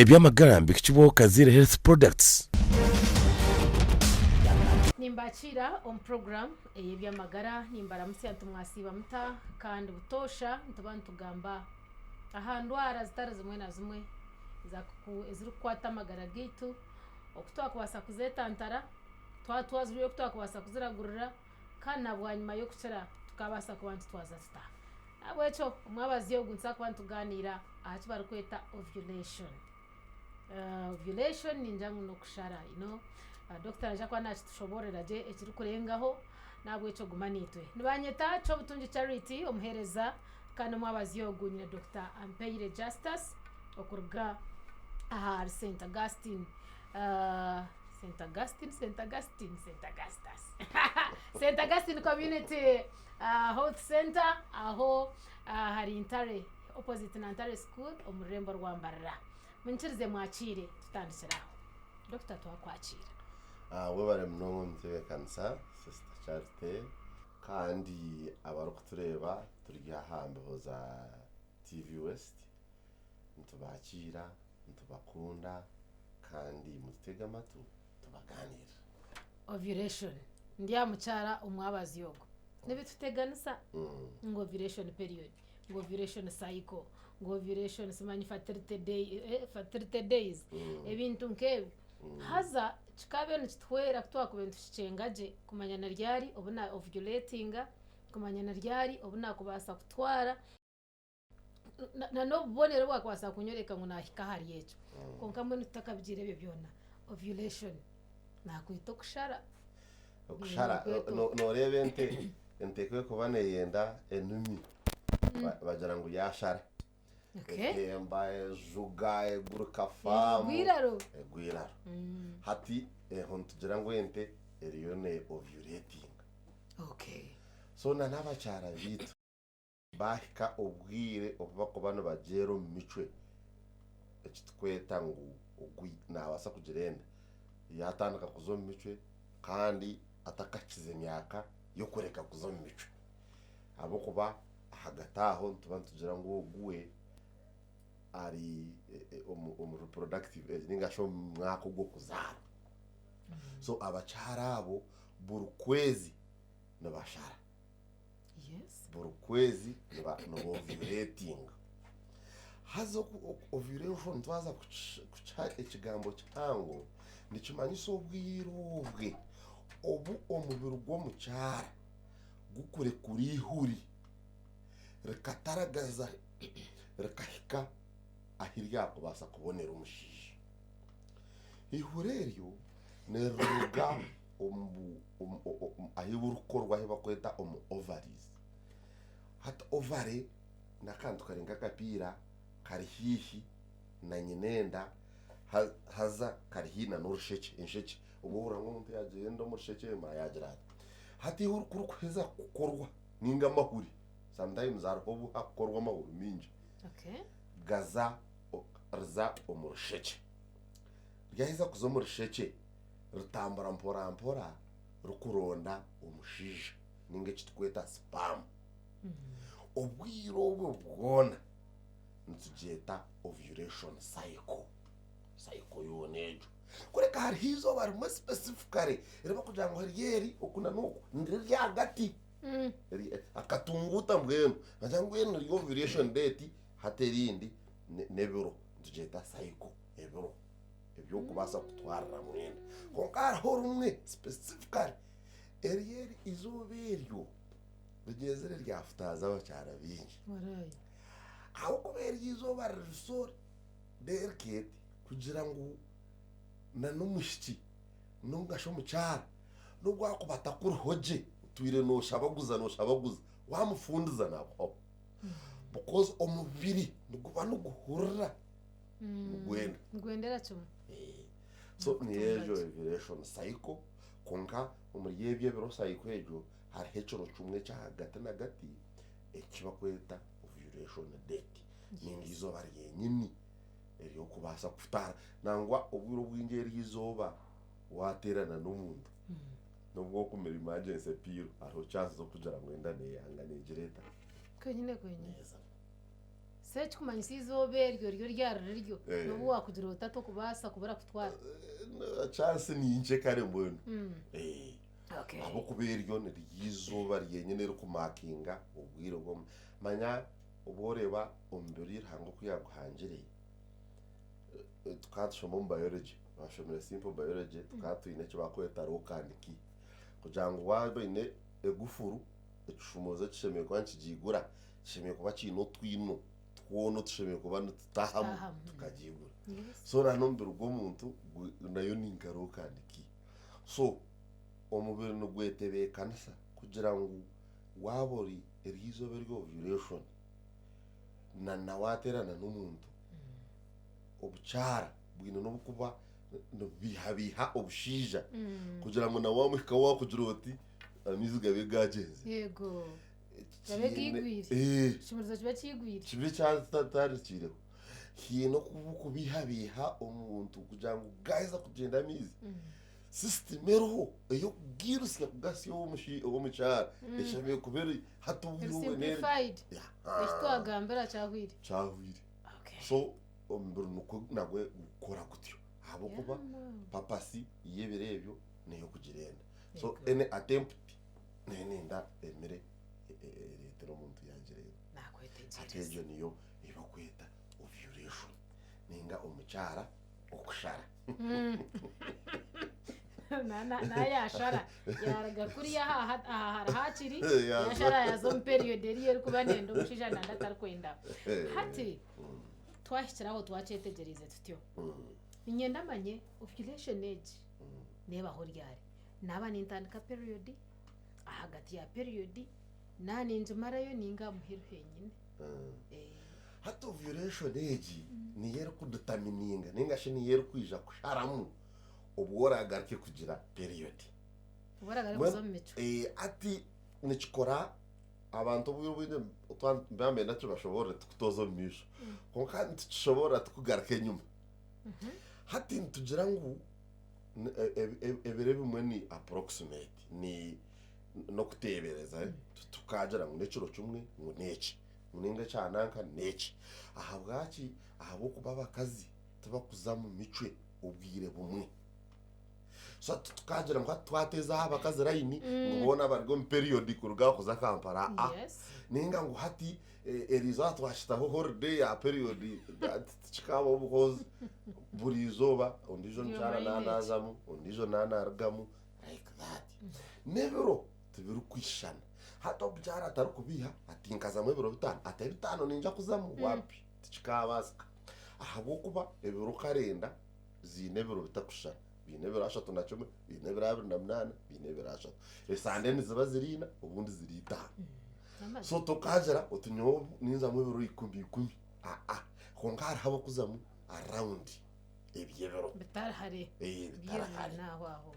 ebyamagara mbikibwo Kazire Health Products. Nimbachira on program ebyamagara nimbaramutse antumwasiba muta kandi butosha ntubantu gamba ahandwara zitari zimwe na zimwe ziri kwata amagara gitu okutwakwasa kuzetantara twazuriye okutwakwasa kuziragurira kandi nabwanyuma yo kucera tukabasa kubantu twazasta nabwecho umwabazi yo gunsa kubantu ganira ahakibari kweta ovulation. Ovulation ninjangu no kushara Dr. Jakwa nachi tushoborera je ekiri kurengaho nabwecho gumanitwe nibanyeta cyo butungi charity omuhereza kandi mwabazi yo gunyira Dr. Ampeire Justus okurga St. Augustine St. Augustine Community Health Center aho hari intare opposite na Intare School omurembo rwambarira munchirize mwakire tutandikiraho Dr. twakwakira we bari mnongo mutwe kansa Sister Charity kandi abari kutureba turi ahambe hoza TV West ntubakira ntubakunda kandi mutega amatu tubaganira. Ovulation ndiya mucara umwabazi yogo nibituteganisa ngo ovulation period ngo ovulation cycle ngo ovulation simanyi fertility days ebintu nkebi haza chikabe nitwera kutwakubintu kicengaje kumanya na ryari obuna ovulating kumanya na ryari obuna kubasa kutwara na no bonero wakwasa kunyoreka ngo nahika hari yecho konka mwe tutakabigire byo byona ovulation nakwita kushara no rebe ente kubane yenda enumi bajara ngo yashara. Okay. Mbaye juga guruka famu gwiraro hati hontugira ngo ente eriyone ovulating. Okay. So n'abacara bitu bahika obwire obako bano bajero micwe ekitkweta ngo ogwi nabasa kugirenda yatandika kuzo micwe kandi atakakize myaka yo kureka kuzo micwe abo kuba hagataho tubantugira ngo ogwe ari reproductive ningasho mwako gwo kuzara. So abacara abo burukwezi nabashara. Yes. Burukwezi no ovulating. Hazo ovulation twaza kucha ekigambo cyango nikimanyiso obwirubwe obu omubiri gwo mucara gukure kuri huri rekataragaza rekahika ahirya kubasa kubonera umushishi ihureryo neruga ahiburukorwa hibakweta ovaries hata ovary nakantu karenga kapira karihihi na nyinenda haza karihina n'urusheke insheke ubwo urango umuntu yagenda murusheke mayagira hati hurukuru kweza kukorwa ninga mahuri sometimes arho hakorwa mahuri minji. Okay. Gaza rza omurusheke ryahiza kuzo murusheke rutambura mpora rukuronda umushije ninge kitkweta spam. Obwiro bwona ntugeta ovulation cycle yonejo kureka hari hizo bari mu specifically reba kugira ngo hariyeri okuna nuko ndiri hagati akatunguta mbwenu najyango yeno ovulation date haterindi nebiro tugeta cycle ebiro ebyo kubasa kutwara mwenda konkara horumwe specifically eriyeri izoberyo rugezere ryafutaza abacara binji Warayi. aho kubera izoba risore derkete kugira ngo na numushiki nungasho mucara nubwo akubata kuruhoje twire no shabaguza wamufundiza nako because omubiri nukuba nuguhurira ngwendera cyo so ni ejo ovulation cycle konka umuriyebye biro cycle ejo hari hecoro chumwe cha hagati na gati ekiba kweta ovulation date ningizo bari yenyini eriyo kubasa kufutara nangwa obwiro bw'ingeri yizoba waterana n'umuntu nubwo kumera emergency piro aho chance zo kujara mwenda ne yanga ne gireta kwenyine sechi kumanyisa izobe eryo ryaryo nobu wakugira utato kubasa kubura kutwara chance ninje kare mbona okay abo kuberyo niryizuba ryenyene rikumakinga ubwire bwo manya uboreba ombiri hango kuyaguhangire tukatshoma mu biology bashomera simple biology tukatwine cyo bakweta rokandiki kugira ngo wabe egufuru ekushumoza kishemeye kwa nkigigura kishemeye kuba kino twino twono tushemeye kuba tutahamu tukagigura so ranombere ubwo muntu nayo ningaro kandiki so omubiri no gwetebekana kugira ngo wabori erizobe ryo ovulation na waterana n'umuntu obuchara bwino no kuba no bihabiha obushija kugira ngo na wamwika wakugira oti amiziga begagenze yego yabegigwire shimurizo kiba kigwire kibe cyatatarikire hino kubihabiha omuntu kugira ngo gaiza kugenda amizi system eroho eyo girusya kugasi omuchara eshabe kubera hatubiro simplified estwagambera cyahwire okay so omburu nuko nagwe gukora gutyo abo kuba papasi yeberebyo neyo kugirenda so ene attempt nenda emere retero muntu yagirenda atejo niyo ibakweta ovulation ninga omuchara okushara na yashara yaraga kuri yaha hakiri yashara yazo period eri kuba nendo mushija nanda tarkwenda hati twashiraho twacetegereze tutyo inyenda manye ovulation age neba horyari naba nintandika period ahagati ya period nani njumarayo ninga muhiru henyine hati ovulation age ni yero kudetamininga ninga shini yero kwija kusharamu ubworagarke kugira period ubworagarke kuzomecho ati nikikora abantu bw'ubwine twambambe nacho bashobora tukutozo misho konka ntishobora tukugarke nyuma hati ntugira ngo ebirebe mweni approximate ni no kutebereza tukagira ngo neciro cumwe ngo nece muninga cyananka nece ahabwaki ahabo kubaba kazi tubakuza mu micwe ubwire bumwe so tukagira ngo twateza abakazi line ngubona bargo mu period kuruga kuza Kampala ninga ngo hati eriza twashitaho holiday ya period chikabo because burizoba ondijo nchara nanazamu ondijo nanargamu like that never tubiru kwishana hata obyara tarukubiha atinkaza mu biro bitano atebitano ninja kuzamu wapi chikabasika ahabo kuba ebiro karenda zinebiro bitakushana binebera ashatu na 10 binebera 28 binebera ashatu esande niziba zirina ubundi zirita so tokajera otunyo ninza mu biro 10 kongara habo kuzamu around ebyebero bitarahare bitarahare naho aho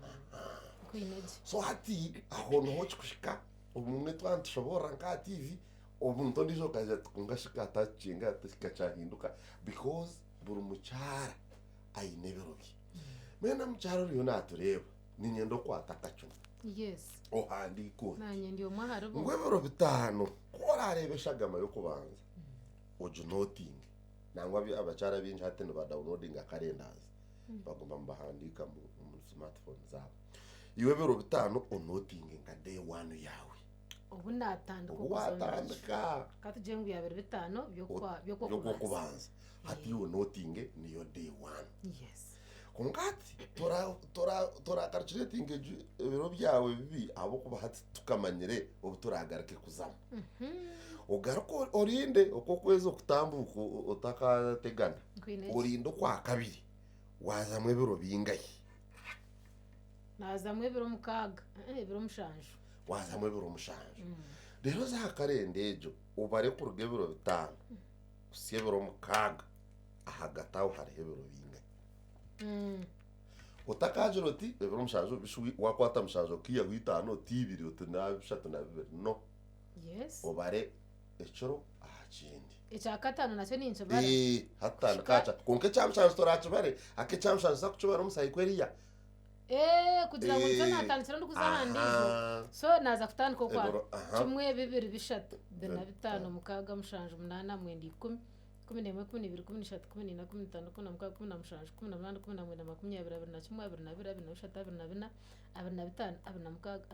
kuineje so hati aho no chikushika umwe twantushobora nka TV omuntu ndizo kaje tukungashika tachinga tikachahinduka because buri muchara ayinebero bi mena mucharo ryo natureba ninyendo kwataka cyo ohandi ko nanye ndiyo mwaharabo ngwebero bitano korarebeshagama yo kubanza ojo noting nangwa bi abachara binje hate no downloading calendars bagomba mbahandika mu smartphone zabo iwebero bitano onoting nga day 1 yawe ubu natandika watandika katujengu ya bitano byo kubanza hati yo noting niyo day 1 yes kongati tora calculating ibiro byawe bibi abo kuba hati tukamanyire ubuturagarike kuzamu ugaruko orinde uko kwezo kutambuka utakategana orinde kwa kabiri wazamwe biro bingaye nazamwe biro mukaga biro mushanje wazamwe biro mushanje rero za karendejo ubare ku rugebiro bitano usiye biro mukaga ahagataho hari biro bingaye utakajiro ti biro mushanje bishuwi wakwata mushanje kiya gwitano tibiri utunabishatu na no yes ubare echoro achindi echakatano nacho nincho bare hatana kacha konke chamshanje toracho bare ake chamshanje sakuchobara musayikweriya kugira ngo nzana atanzira ndukuzahandi so naza kutandika kwa kimwe bibiri bishatu bina bitano mukaga mushanje 8 mwende 10 11 12 13 14 15 16 17 18 19 20 21 22 23 24 25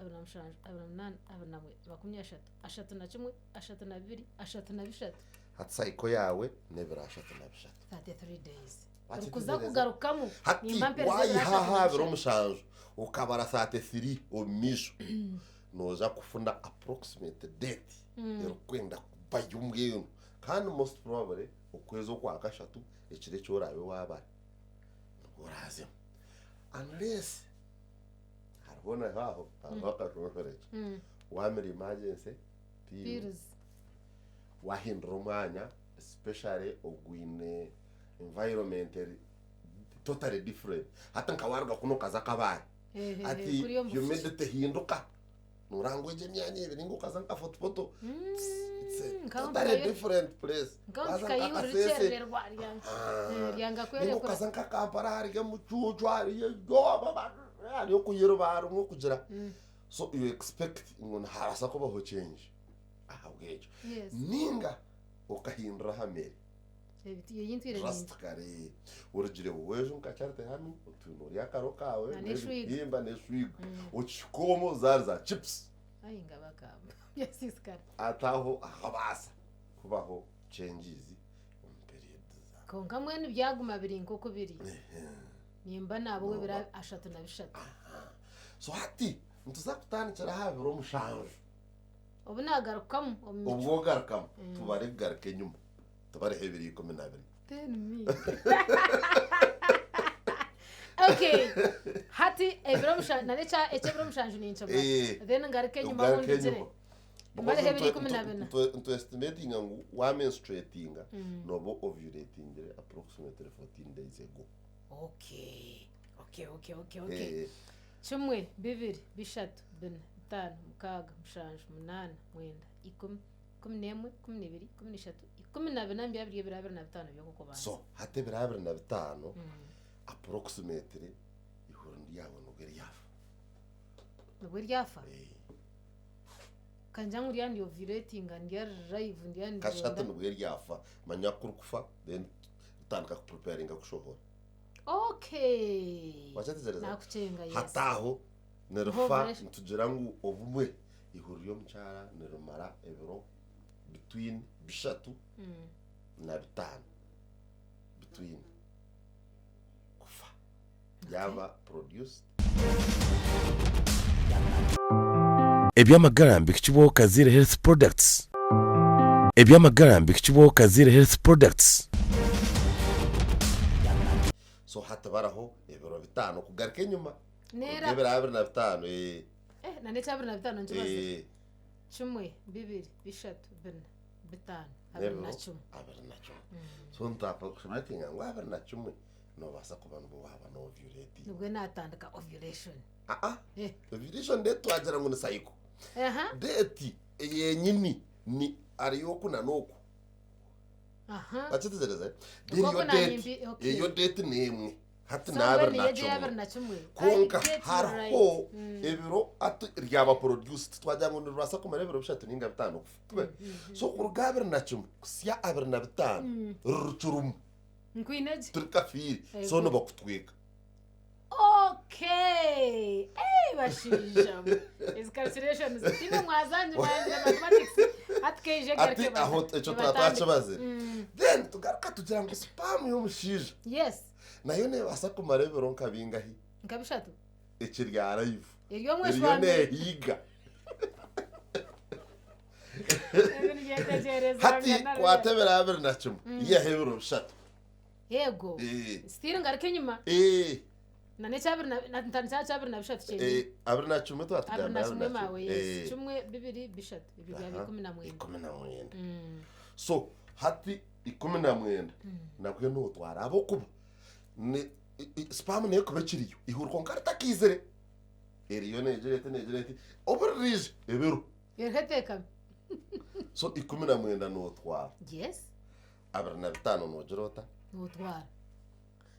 26 27 28 31 32 hati sayiko yawe nebirashatu nabishatu 33 days Ati kuza tugereza. kugarukamo hati nimba mpereza wayihahabira omushanju ukabara 33 omisho noza kufuna approximate date erukwenda kuba yumwenu kandi most probably ukwezi okwa kashatu ekire kyorabe wabara uraze unless haribona haho abakashoreke wamira emergency pills wahindura umwanya especially ogwine environment totally different hata nkawarga kuno kaza kabaye ati humidity hinduka nurangweje myanya ibiri ngukaza nka fotopoto totally different place kaza nka Kampala hari mucucu hari yo kuyero baru nko kugira so you expect ngun harasa ko baho change ahubwejo ninga ukahindura hamere rastakare urugire wejo nkacarte hano utunuri yakaro kawe nimba neswiga uchikomo zarza chips ayinga bakamba yasiskara ataho abasa kubaho changes on period konka mwene byaguma biri nkoko biri nimba nabo we bira ashatu nabishatu so hati ntuza kutanikira habiro omushanju ubu nagarukamo ubwo garukamo tubare garuke nyuma tubare hebiri 12 10 me okay hati ebromusha narecha echebromushanju ninchoba then ngaruke nyuma ngundire bale hebiri 12 into estimating wa menstruating nobo ovulating approximately 14 days ago okay chumwe bibiri bishatu bine 5 6 7 8 9 10 11 12 13 14 15 byo kuko bana so hate birabira na 5 approximately ihoro ndiyabo nugeri yafa kanja nguri yandi ovulating ndiya live ndiya ndi kashata nugeri yafa manyakuru kufa then utandika preparing kushohora okay wachatezereza nakuchenga yes hataho nerufa ntugera ngo obumwe ihuriyo mchara nerumara ebiro between bishatu na 5 between kufa yaba produced ebyamagara kichibo Kazire Health Products ebyamagara kichibo Kazire Health Products so hatabaraho ebiro 5 kugaruka nyuma nera ebiro na 5 nane chabira na 5 njibaze chumwe bibiri bishatu bine 5 abiri na chumwe so ntapa kushmakinga ngwabira na chumwe no basa kubantu baba no ovulate nubwo natandika ovulation ovulation date twagera ngo nisayiko date yenyini ni ariyo kuna noku bacitezereza iyo date nemwe hati nabira na chumwe konka harho ebiro ati ryaba produced twajya ngo nirasa kumara ebiro bishatu ninga 5 so kurugabira na chumwe kusya abira na 5 rucurum nkwineje turikafiri so no bakutwika okay bashija is calculations tino mwazanje manje mathematics atkeje ati aho echo tatachabaze then tugaruka tugira ngo spam yo mushije yes nayo ne basa kumara ebiro nkabingahi nkabishatu ekiryara ivu iyo mweshwambe higa hati hati kwatebera abira na chumwe yehebiro bishatu yego still ngaruke nyuma nane chabira na ntana chabira na bishatu cyane abira na chumwe twatugamba abira na chumwe mawe yes chumwe bibiri bishatu ibyo bya 19 so hati 19 nakwe no twara abo kuba ne spam ne kuba kiriyo ihuru konkarta kizere eriyo nejerete oberije ebero yerheteka so 19 no twara yes abira na 5 no jirota no twara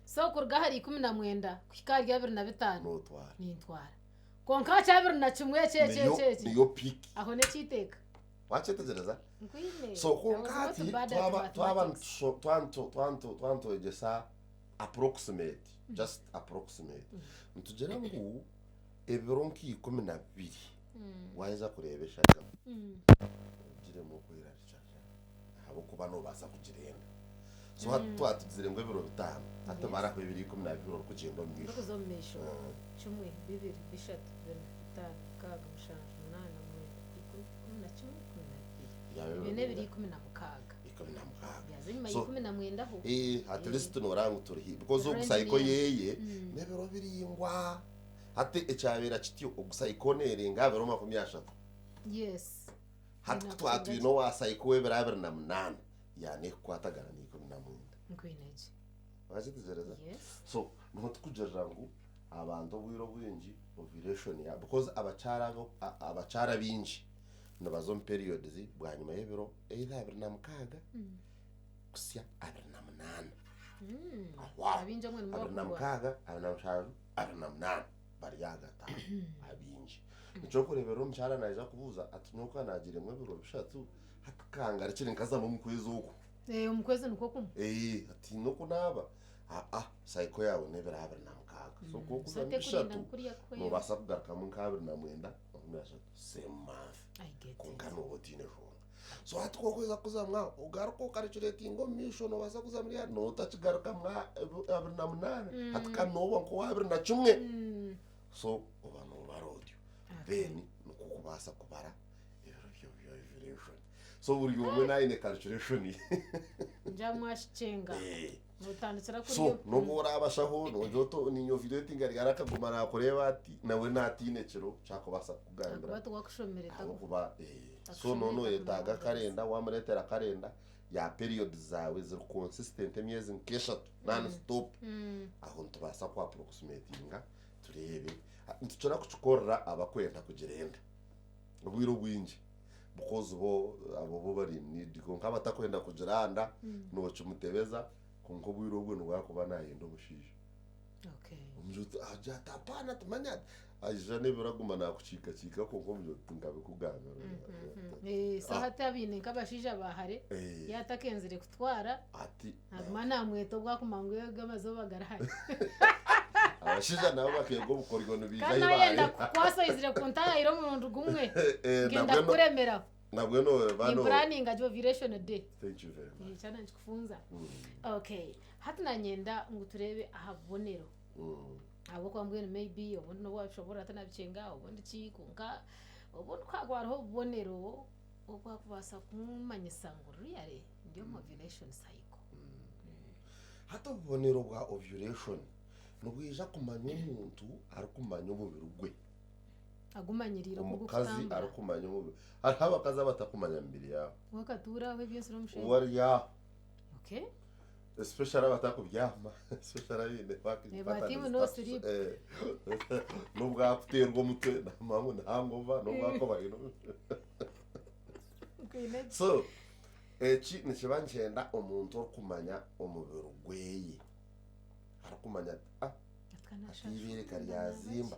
so kurga hari 19 kwikarya 25 no twara ni twara konka chabira na chumwe niyo peak aho ne kiteka wachetegereza Nkwine. so kunkati twantoegesa approximate just approximate nitugira ngu ebiro nk'12 waheza kurebeshaga ugiremu kwiraricaga habwokuba nobasa kugirenda so twatugire ngo ebiro 5 ate baraho 2012 orikugenda omumisho okuzomisho 1 2 3 4 5 6 7 8 9 10 11 12 at least norangu turihi because ogusayiko yeye nebiro biringwa ate ekyabera kityo ogusayiko nerenga biro 30 yes hatu twatu ino wasayiko webera 28 yani kwatagana ni 19 nkwineje wazitezereza so ntukugerera ngo abantu bwiro bwingi ovulation ya because abacara bingi nabazo periods bwanyuma y'ebiro either 26 kusya 28 abinja mwe mukwaga 28 bari yagata abinji nico kurebera umchara naija kubuza ati nuko anagire mwe biro bishatu hatkanga rikiri nkazamo mukwezi uko umukwezi nuko kumwe ati nuko naba sayiko yawe nebera 28 so kuko bishatu no basa kugaruka mu 29 same month kunkano botine jo so atko kweza kuzamwa ugaruko karicireti ngo misho no basa kuzamria no tachigaruka mwa 28 hatka no ko 21 so ubano barodio then nukubasa kubara ebyo evaluation so buri umwe nayo ne calculation njamwashichenga notandikira kuri so no murabashaho no joto ninyo video tingari arakagumana kureba ati nawe natine kiro cyakobasa kugambira bato gwakushomereta kuba so no yetaga karenda wamuretera karenda ya period zawe ziri consistent emyezi nkeshatu non stop aho ntubasa kwa approximatinga turebe ntuchora kuchikora abakwenda kugirenda ubwiro bwinji because abo bari need ko nkabatakwenda kugiranda no chumutebeza konko bwiro bwo nwakuba nayendo mushije umjuto ajata pana tumanya ajane biragumana kuchika konko mjuto ngabe kuganga sahata abine kabashija bahare yatakenzire kutwara ati agumana mweto bwakumanguye gamazo bagaraye abashija nabo bakego bukorigano bijaye baye kana yenda kwasayizire kuntayiro mu ndugumwe ngenda kuremera nabwo no bano planning ajo ovulation day thank you very much cyane ndikufunza okay hatuna nyenda nguturebe ahabonero abo kwambwe maybe ubundi no washobora atanabicenga ubundi kikunka ubundi kwagwaraho bonero okwakubasa kumanyisa ngo real ndio ovulation cycle hato bonero bwa ovulation nubwija kumanya umuntu arikumanya ububirugwe agumanyirira umukazi arikumanya ububiri araba kaza batakumanya mbiri yawe wakatura we byose umushe warya okay especially abatakubyama especially bine bakifata no sleep nubwa kuterwa mutwe namamu ntangova nubwa ko bayino so echi nikibanchenda omuntu okumanya omubiri gweye arakumanya atibire karyazimba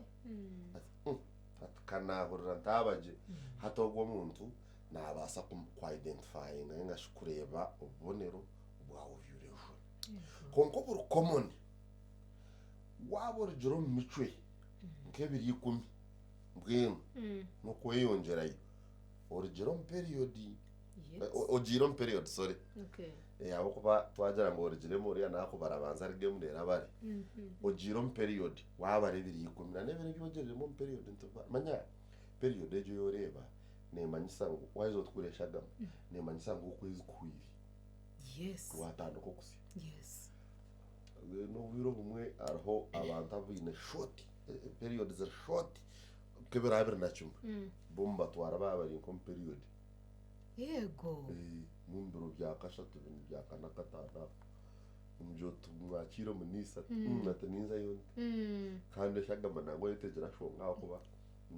akanahurira ntabaje hatogwo muntu nabasa ku identifying ngashikureba obonero bwa ovulation konko buru common wabor joro micwe nkebiri 10 mbwenu no kweyongerayo origero period ogiro period sorry abo kuba twajara ngo origire muri nako barabanza rige murera bari ogiro period wabare biri 10 na nebere byogere mu period ntuba manya period ejo yoreba nemanyisa ngo wazo tukureshaga nemanyisa ngo ukwezi kwiri yes watandoko kusi yes no biro bumwe arho abantu abine short period are short kebera abir nachum bomba twara babari kom period yego mumbiro bya kashatu bintu bya kanakatana umjoto mwakiro munisa nataniza yonde kandi shagamana ngo yetejera shonga kuba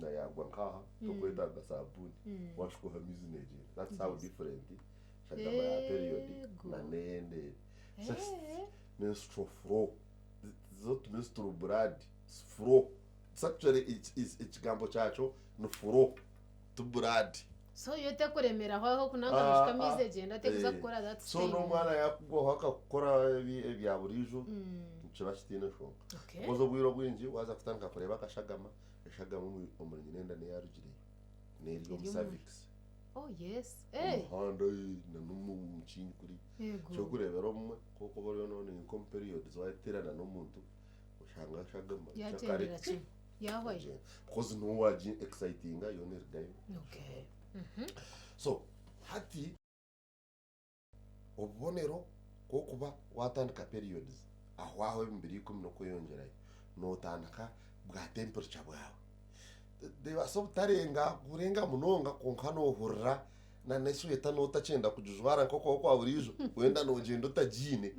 na yagwa nkaha tokweta gasabuni washko hamizi neje that's how different shagama ya period na nende menstrual flow zot menstrual blood flow actually it's gambo chacho no flow to blood so yote kuremera aho kunanga mishikamize genda tekuza gukora that so n'umwana yakugwaho akakora ebya burijo kiba kitine shonga bozo bwiro bwinji waza kutanka kureba akashagama umurinyi nenda ne yarugire n'iryo cervix. Oh yes handa na n'umukinyi kuri cyo kurebera umwe koko bariyo none income periods waterana n'umuntu ushanga shagama yagendera ki yawaje because no waji exciting yo ne time. Okay. So hati obonero ko kuba watandika periods ahwaho 2010 yongerayo no tandika bwa temperature bwawe de basobtarenga kurenga munonga konkano hurra na nesweta notacenda kujuzwara nkoko kwa burijo wenda no gendo tajine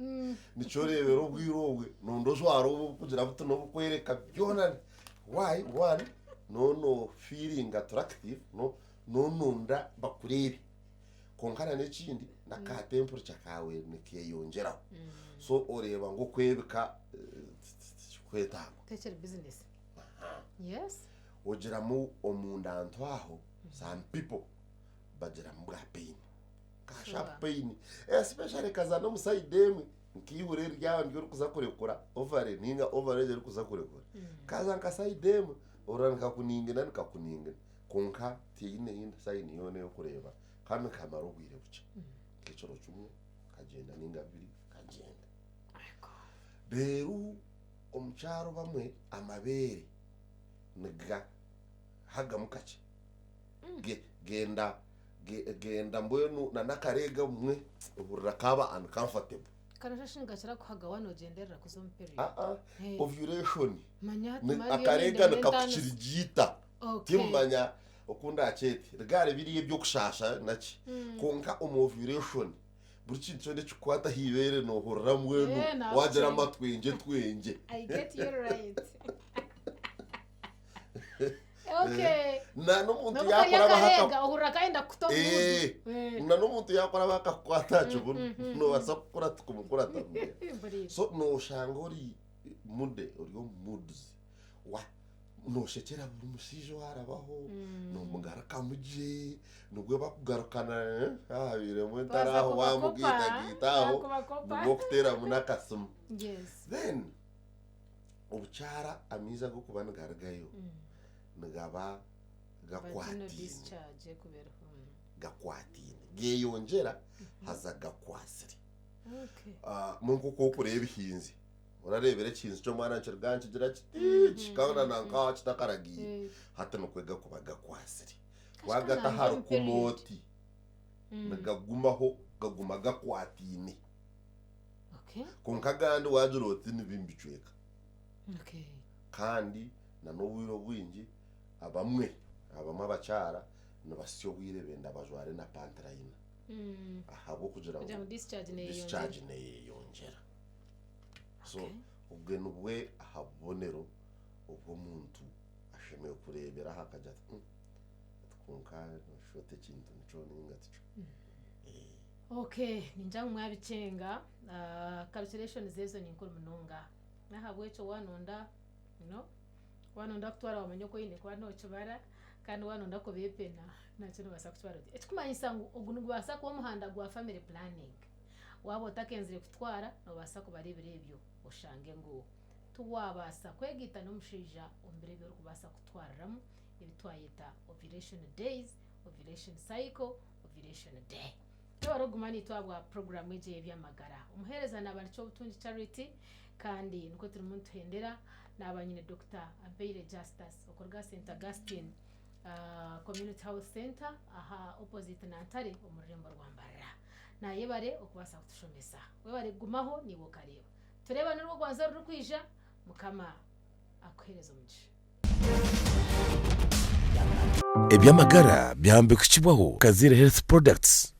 nico rebero bwirobwe nondozwaro kugira buto no kwereka byona why one no feeling attractive no nunda bakurebe konkana n'ikindi na ka temperature kawe nikiyongeraho so oreba ngo kwebeka kwetanga tekere business. Yes ogira mu omunda ntwaho some people bagira mu pain kasha pain especially kazana mu side emwe nkibure ryabandi uri kuza kurekura ovare ninga ovare uri kuza kurekura kaza nka side emwe oranka kuningena nikakuningena konka tine yindi sayini yone yo kureba kandi kamaro bwire buca kicoro cyumwe kagenda ningabiri kagenda rero omucharo bamwe amabere niga haga mukache genda mbwenu na nakarega mwe uburakaba uncomfortable kana shinga chara kuhaga wano genderera kuzomperi ovulation manyati akarega nakakuchirigita timbanya ukunda achete regare biriye byo kushasha naki konka ovulation buri kintu cyone cyukwata hibere no horra mwenu wagera amatwenje twenje. I get you right. Okay. Na n'umuntu yakora bahaka uhura kaenda kutomuzi. Na n'umuntu yakora bakakwata cyo no basakura tukumukura tamwe. So no shangori mude uriyo moods wa no shekera buri musijo harabaho no mugaraka muje nubwo bakugarukana habire mu ntaraho wa mugita gitaho nubwo kutera munakasum. Yes. Then ubucara amiza go kubana garagayo ngaba gakwatine geyongera haza gakwasiri. Okay. Mungu ko kureba ihinzi urarebere kinzi cyo mwana ncirganci gira kiti kana nanka kitakaragiye hata no kwega kuba gakwasiri wagata haru kumoti nagagumaho gaguma gakwatine. Okay. Konkagandi wajuroti nibimbicweka. Okay. Kandi na n'ubwiro bwingi abamwe abacara nabasyo bwirebenda bajware na pantraina ahabo kugira ngo discharge ne yongera. So ubwe nubwe ahabonero ubwo muntu ashemeye kurebera hakaja tkunka shote kintu nico ningati. Okay, ninjanga mwabicenga calculations zezo ninkuru munonga nahabwe cyo wanonda wanonda kutwara wamenye ko yine kwa no kibara kandi wanonda ko bepena nacyo nubasa kutwara ekikumanyisa ngo ogunugu basa ko muhanda gwa family planning wabo takenzire kutwara nobasa ko bari birebyo ushange ngo tuwabasa kwegita n'umushija ombere byo kubasa kutwaramo ibitwayita ovulation days, ovulation cycle, ovulation day. Barogumani twabwa program eje byamagara umuhereza nabaricyo butunji charity kandi nuko turi muntu hendera nabanyine Dr. Abeire Justus okorga St. Augustine Community Health Center aha opposite Nantare umurembo rwambarira naye bare okubasa kutushomesa we bare gumaho nibo kareba tureba n'urwo gwanza ruri kwija mukama akwereza umugisha. Ebyamagara byambikwa Kazire Health Products.